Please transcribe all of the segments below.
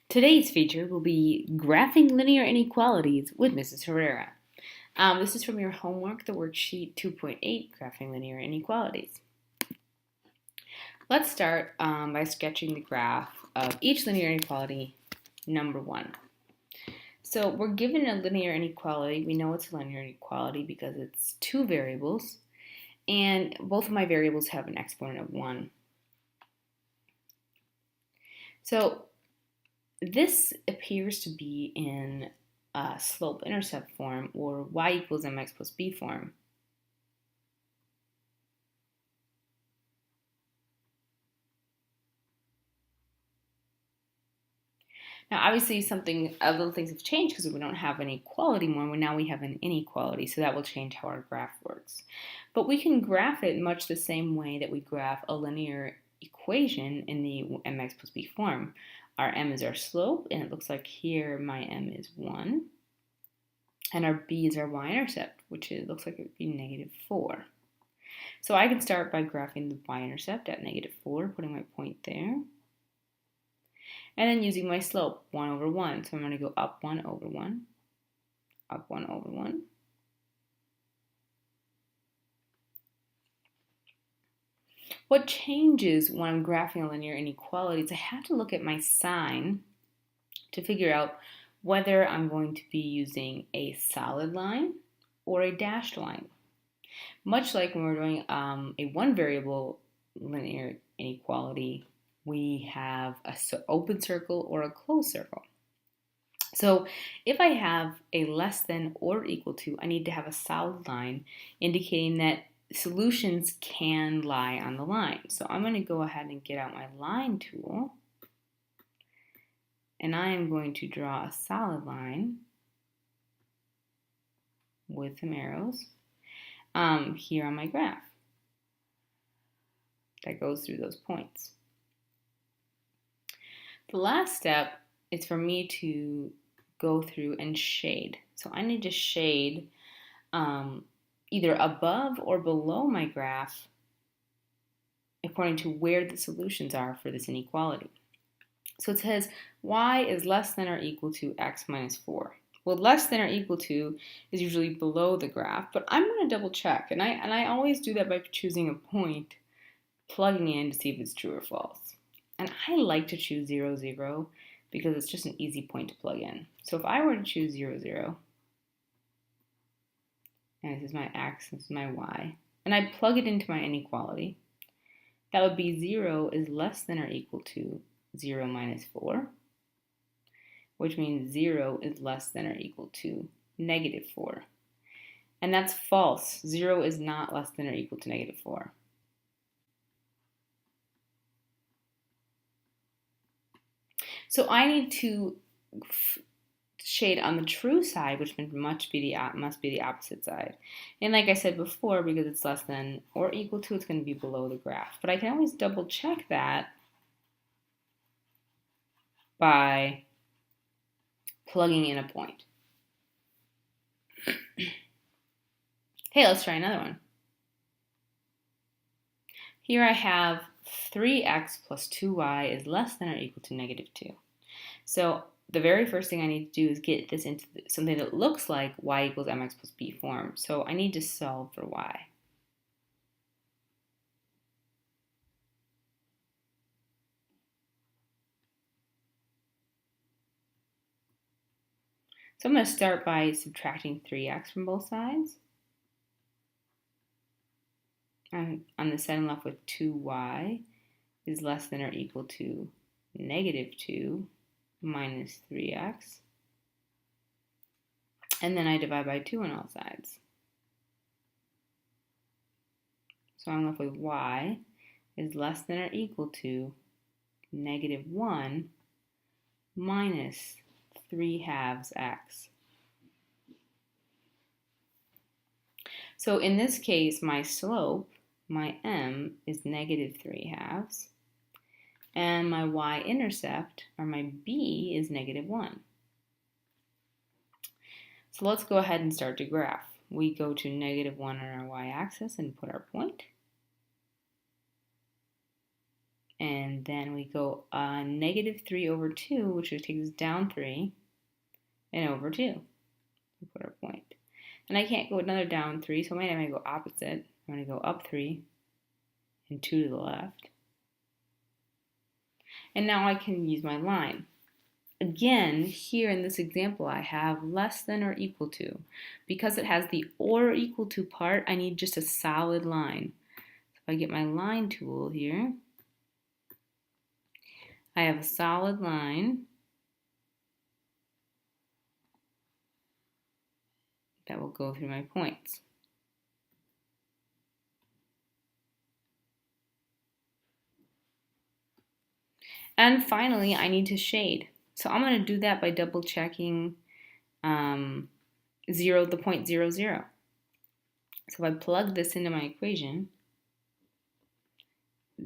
Today's feature will be graphing linear inequalities with Mrs. Herrera. This is from your homework, the worksheet 2.8, graphing linear inequalities. Let's start by sketching the graph of each linear inequality, number 1. So we're given a linear inequality. We know it's a linear inequality because it's two variables, and both of my variables have an exponent of 1. So this appears to be in slope-intercept form, or y equals mx plus b form. Now, obviously, little things have changed because we don't have an equality anymore. Now we have an inequality, so that will change how our graph works. But we can graph it much the same way that we graph a linear equation in the mx plus b form. Our m is our slope, and it looks like here my m is 1. And our b is our y-intercept, which looks like it would be negative 4. So I can start by graphing the y-intercept at negative 4, putting my point there. And then using my slope, 1 over 1. So I'm going to go up 1 over 1, up 1 over 1. What changes when I'm graphing a linear inequality is I have to look at my sign to figure out whether I'm going to be using a solid line or a dashed line. Much like when we're doing a one variable linear inequality, we have an open circle or a closed circle. So if I have a less than or equal to, I need to have a solid line indicating that solutions can lie on the line. So I'm going to go ahead and get out my line tool, and I am going to draw a solid line with some arrows here on my graph that goes through those points. The last step is for me to go through and shade. So I need to shade either above or below my graph according to where the solutions are for this inequality. So it says y is less than or equal to x minus 4. Well, less than or equal to is usually below the graph, but I'm going to double check, and I always do that by choosing a point, plugging in to see if it's true or false. And I like to choose 0, 0 because it's just an easy point to plug in. So if I were to choose 0, 0, and this is my x, this is my y, and I plug it into my inequality, that would be 0 is less than or equal to 0 minus 4, which means 0 is less than or equal to negative 4. And that's false. 0 is not less than or equal to negative 4. So I need to shade on the true side, which must be the opposite side. And like I said before, because it's less than or equal to, it's going to be below the graph. But I can always double check that by plugging in a point. Okay, let's try another one. Here I have 3x plus 2y is less than or equal to negative 2. So the very first thing I need to do is get this into something that looks like y equals mx plus b form. So I need to solve for y. So I'm going to start by subtracting 3x from both sides. And on the side I'm left with 2y is less than or equal to negative 2 minus 3x. And then I divide by 2 on all sides. So I'm left with y is less than or equal to negative 1 minus 3 halves x. So in this case, my slope, my m, is negative 3 halves. And my y-intercept, or my b, is negative 1. So let's go ahead and start to graph. We go to negative 1 on our y-axis and put our point. And then we go negative 3 over 2, which would take us down 3, and over 2. We put our point. And I can't go another down 3, so I'm going to go opposite. I'm going to go up 3 and 2 to the left. And now I can use my line. Again, here in this example, I have less than or equal to. Because it has the or equal to part, I need just a solid line. So if I get my line tool here, I have a solid line that will go through my points. And finally, I need to shade. So I'm going to do that by double checking the point 0, 0. So if I plug this into my equation,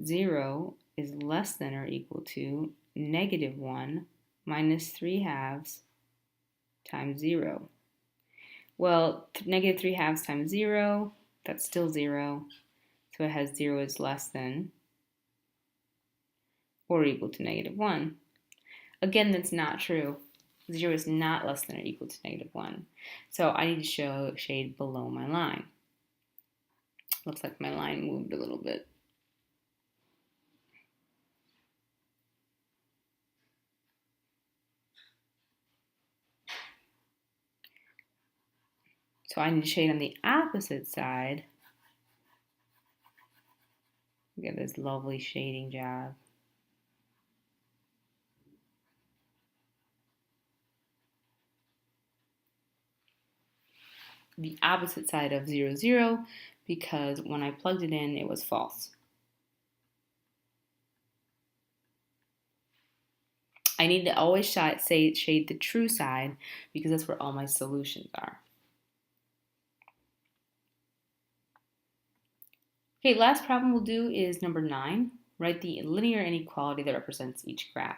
0 is less than or equal to negative 1 minus 3 halves times 0. Well, negative 3 halves times 0, that's still 0. So it has 0 is less than or equal to negative 1. Again, that's not true. 0 is not less than or equal to negative 1. So I need to show shade below my line. Looks like my line moved a little bit. So I need to shade on the opposite side. Get this lovely shading job. The opposite side of 0, 0, because when I plugged it in, it was false. I need to always shade the true side because that's where all my solutions are. Okay, last problem we'll do is number 9. Write the linear inequality that represents each graph.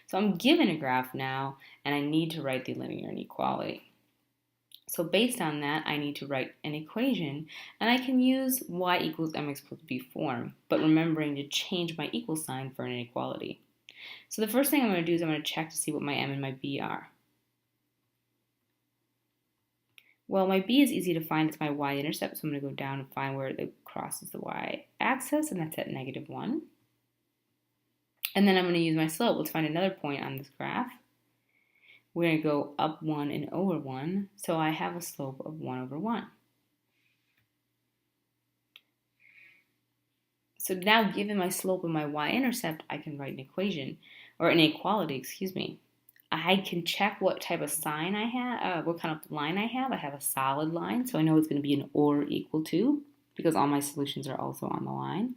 So I'm given a graph now, and I need to write the linear inequality. So based on that, I need to write an equation, and I can use y equals mx plus b form, but remembering to change my equal sign for an inequality. So the first thing I'm going to do is I'm going to check to see what my m and my b are. Well, my b is easy to find. It's my y-intercept, so I'm going to go down and find where it crosses the y-axis, and that's at negative 1. And then I'm going to use my slope. Let's find another point on this graph. We're going to go up 1 and over 1, so I have a slope of 1 over 1. So now, given my slope and my y-intercept, I can write an equation, or an inequality, excuse me. I can check what type of sign I have, what kind of line I have. I have a solid line, so I know it's going to be an or equal to, because all my solutions are also on the line.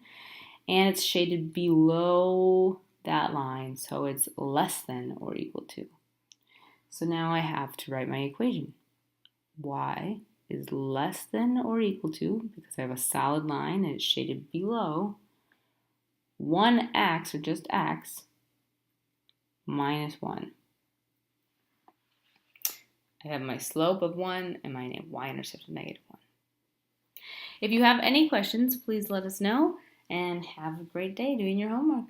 And it's shaded below that line, so it's less than or equal to. So now I have to write my equation. Y is less than or equal to, because I have a solid line and it's shaded below, 1x, or just x, minus 1. I have my slope of 1 and my y-intercept of negative 1. If you have any questions, please let us know, and have a great day doing your homework.